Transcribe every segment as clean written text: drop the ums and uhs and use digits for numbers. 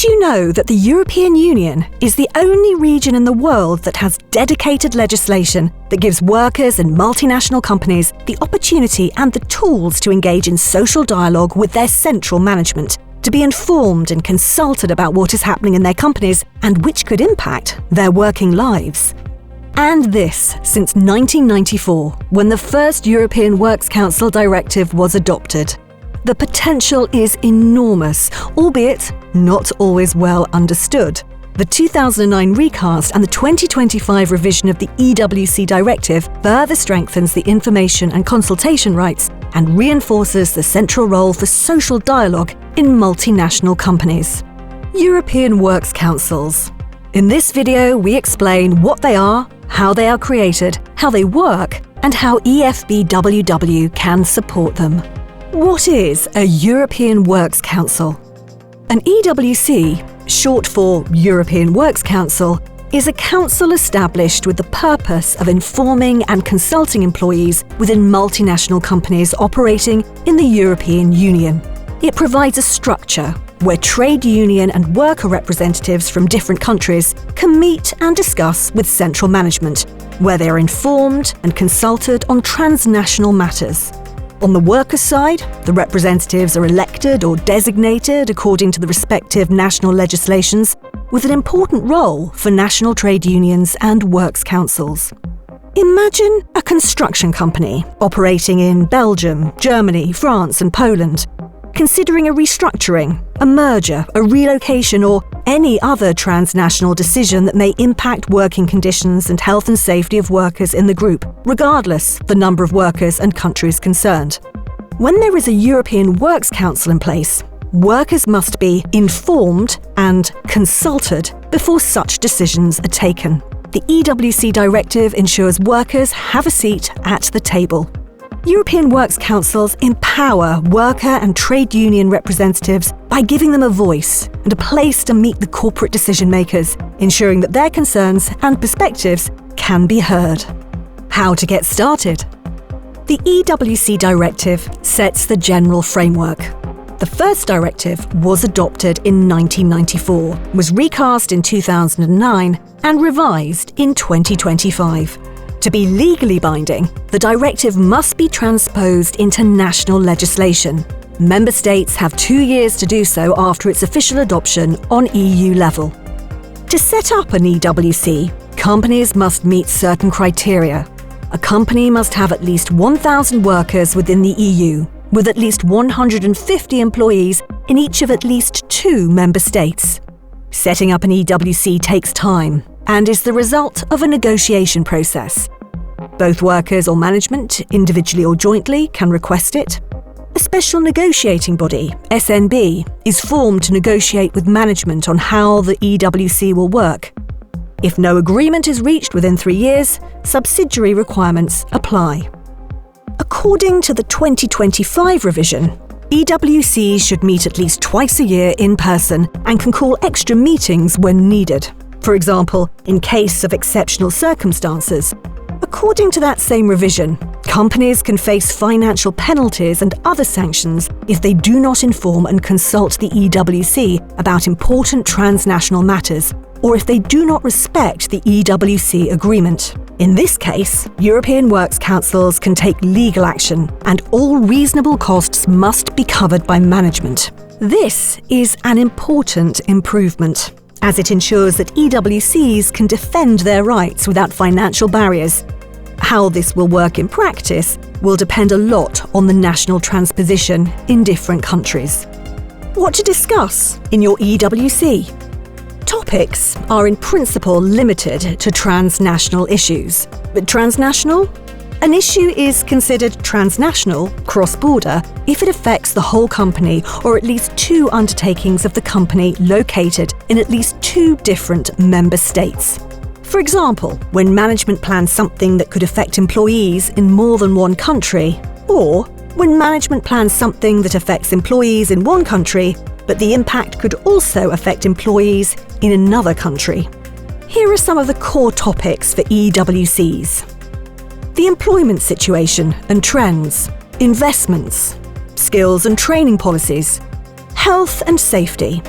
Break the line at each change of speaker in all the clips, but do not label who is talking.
you know that the European Union is the only region in the world that has dedicated legislation that gives workers and multinational companies the opportunity and the tools to engage in social dialogue with their central management, to be informed and consulted about what is happening in their companies and which could impact their working lives? And this since 1994, when the first European Works Council directive was adopted. The potential is enormous, albeit not always well understood. The 2009 recast and the 2025 revision of the EWC directive further strengthens the information and consultation rights and reinforces the central role for social dialogue in multinational companies. European Works Councils. In this video, we explain what they are, how they are created, how they work, and how EFBWW can support them. What is a European Works Council? An EWC, short for European Works Council, is a council established with the purpose of informing and consulting employees within multinational companies operating in the European Union. It provides a structure where trade union and worker representatives from different countries can meet and discuss with central management, where they are informed and consulted on transnational matters. On the workers' side, the representatives are elected or designated according to the respective national legislations, with an important role for national trade unions and works councils. Imagine a construction company operating in Belgium, Germany, France, and Poland, considering a restructuring, a merger, a relocation, or any other transnational decision that may impact working conditions and health and safety of workers in the group, regardless the number of workers and countries concerned. When there is a European Works Council in place, workers must be informed and consulted before such decisions are taken. The EWC directive ensures workers have a seat at the table. European Works Councils empower worker and trade union representatives by giving them a voice and a place to meet the corporate decision makers, ensuring that their concerns and perspectives can be heard. How to get started? The EWC directive sets the general framework. The first directive was adopted in 1994, was recast in 2009, and revised in 2025. To be legally binding, the directive must be transposed into national legislation. Member states have 2 years to do so after its official adoption on EU level. To set up an EWC, companies must meet certain criteria. A company must have at least 1,000 workers within the EU, with at least 150 employees in each of at least 2 member states. Setting up an EWC takes time and is the result of a negotiation process. Both workers or management, individually or jointly, can request it. A special negotiating body, SNB, is formed to negotiate with management on how the EWC will work. If no agreement is reached within 3 years, subsidiary requirements apply. According to the 2025 revision, EWCs should meet at least twice a year in person and can call extra meetings when needed. For example, in case of exceptional circumstances. According to that same revision, companies can face financial penalties and other sanctions if they do not inform and consult the EWC about important transnational matters, or if they do not respect the EWC agreement. In this case, European Works Councils can take legal action, and all reasonable costs must be covered by management. This is an important improvement, as it ensures that EWCs can defend their rights without financial barriers. How this will work in practice will depend a lot on the national transposition in different countries. What to discuss in your EWC? Topics are in principle limited to transnational issues. But transnational? An issue is considered transnational, cross-border, if it affects the whole company or at least 2 undertakings of the company located in at least 2 different member states. For example, when management plans something that could affect employees in more than one country, or when management plans something that affects employees in one country, but the impact could also affect employees in another country. Here are some of the core topics for EWCs. The employment situation and trends, investments, skills and training policies, health and safety,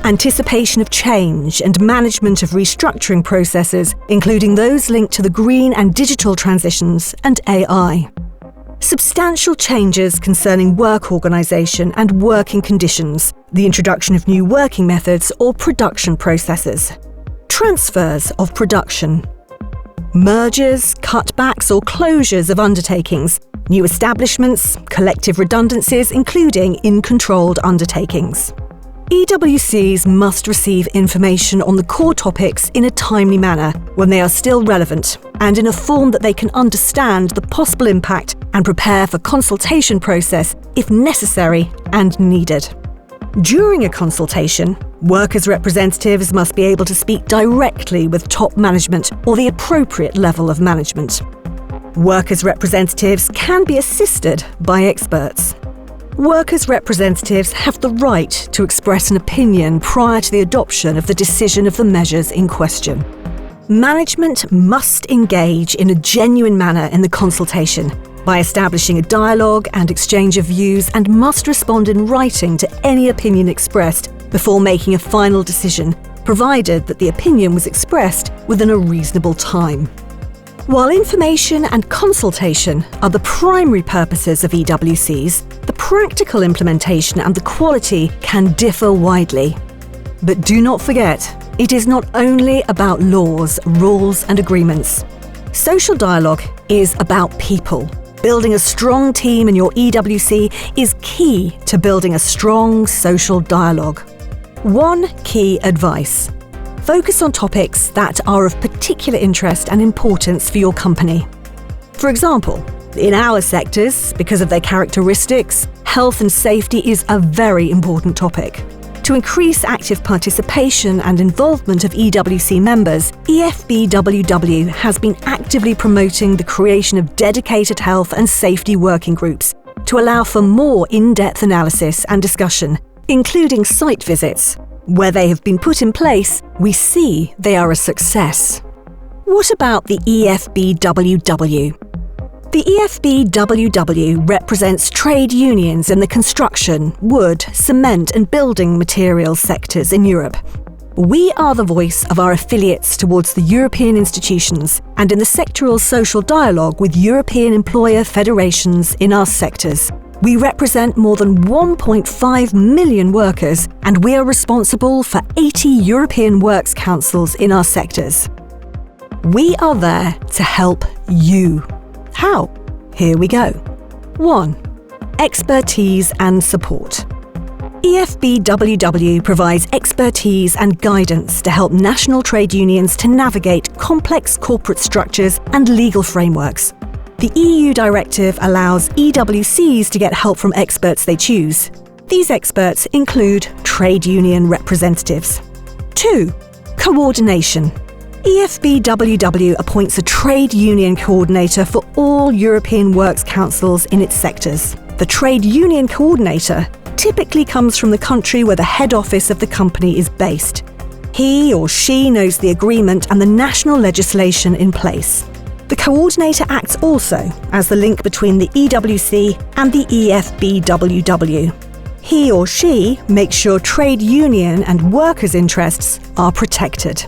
anticipation of change and management of restructuring processes, including those linked to the green and digital transitions and AI. Substantial changes concerning work organisation and working conditions, the introduction of new working methods or production processes. Transfers of production. Mergers, cutbacks or closures of undertakings, new establishments, collective redundancies, including in controlled undertakings. EWCs must receive information on the core topics in a timely manner when they are still relevant and in a form that they can understand the possible impact and prepare for consultation process if necessary and needed. During a consultation, workers' representatives must be able to speak directly with top management or the appropriate level of management. Workers' representatives can be assisted by experts. Workers' representatives have the right to express an opinion prior to the adoption of the decision of the measures in question. Management must engage in a genuine manner in the consultation by establishing a dialogue and exchange of views and must respond in writing to any opinion expressed before making a final decision, provided that the opinion was expressed within a reasonable time. While information and consultation are the primary purposes of EWCs, the practical implementation and the quality can differ widely. But do not forget, it is not only about laws, rules and agreements. Social dialogue is about people. Building a strong team in your EWC is key to building a strong social dialogue. One key advice: focus on topics that are of particular interest and importance for your company. For example, in our sectors, because of their characteristics, health and safety is a very important topic. To increase active participation and involvement of EWC members, EFBWW has been actively promoting the creation of dedicated health and safety working groups to allow for more in-depth analysis and discussion, including site visits. Where they have been put in place, we see they are a success. What about the EFBWW? The EFBWW represents trade unions in the construction, wood, cement and building materials sectors in Europe. We are the voice of our affiliates towards the European institutions and in the sectoral social dialogue with European employer federations in our sectors. We represent more than 1.5 million workers and we are responsible for 80 European works councils in our sectors. We are there to help you. How? Here we go. 1. Expertise and support. EFBWW provides expertise and guidance to help national trade unions to navigate complex corporate structures and legal frameworks. The EU directive allows EWCs to get help from experts they choose. These experts include trade union representatives. 2. Coordination. EFBWW appoints a trade union coordinator for all European works councils in its sectors. The trade union coordinator typically comes from the country where the head office of the company is based. He or she knows the agreement and the national legislation in place. The coordinator acts also as the link between the EWC and the EFBWW. He or she makes sure trade union and workers' interests are protected.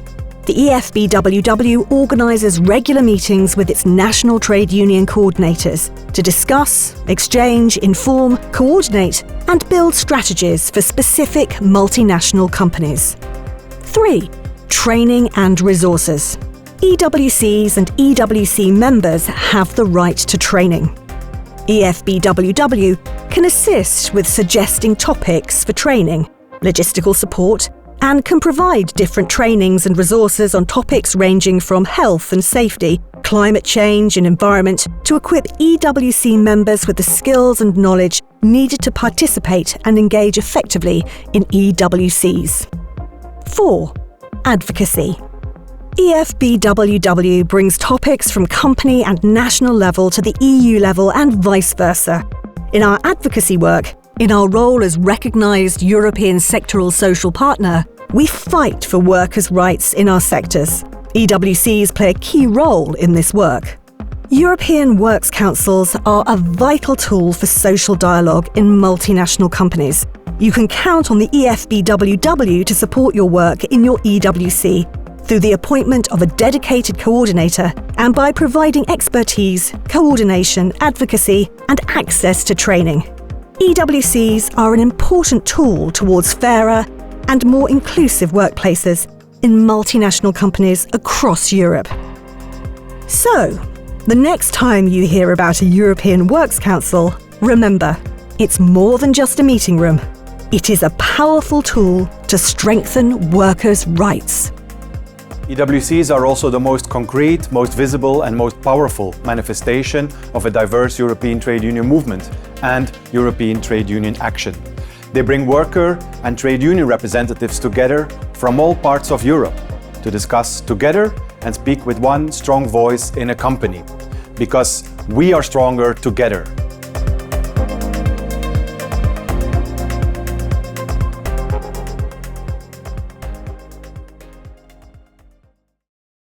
The EFBWW organises regular meetings with its national trade union coordinators to discuss, exchange, inform, coordinate and build strategies for specific multinational companies. 3. Training and resources. EWCs and EWC members have the right to training. EFBWW can assist with suggesting topics for training, logistical support, and can provide different trainings and resources on topics ranging from health and safety, climate change and environment to equip EWC members with the skills and knowledge needed to participate and engage effectively in EWCs. 4. Advocacy. EFBWW brings topics from company and national level to the EU level and vice versa. In our advocacy work, in our role as recognised European sectoral social partner, we fight for workers' rights in our sectors. EWCs play a key role in this work. European works councils are a vital tool for social dialogue in multinational companies. You can count on the EFBWW to support your work in your EWC through the appointment of a dedicated coordinator and by providing expertise, coordination, advocacy, and access to training. EWCs are an important tool towards fairer and more inclusive workplaces in multinational companies across Europe. So, the next time you hear about a European Works Council, remember, it's more than just a meeting room. It is a powerful tool to strengthen workers' rights.
EWCs are also the most concrete, most visible and most powerful manifestation of a diverse European trade union movement and European trade union action. They bring worker and trade union representatives together from all parts of Europe to discuss together and speak with one strong voice in a company. Because we are stronger together.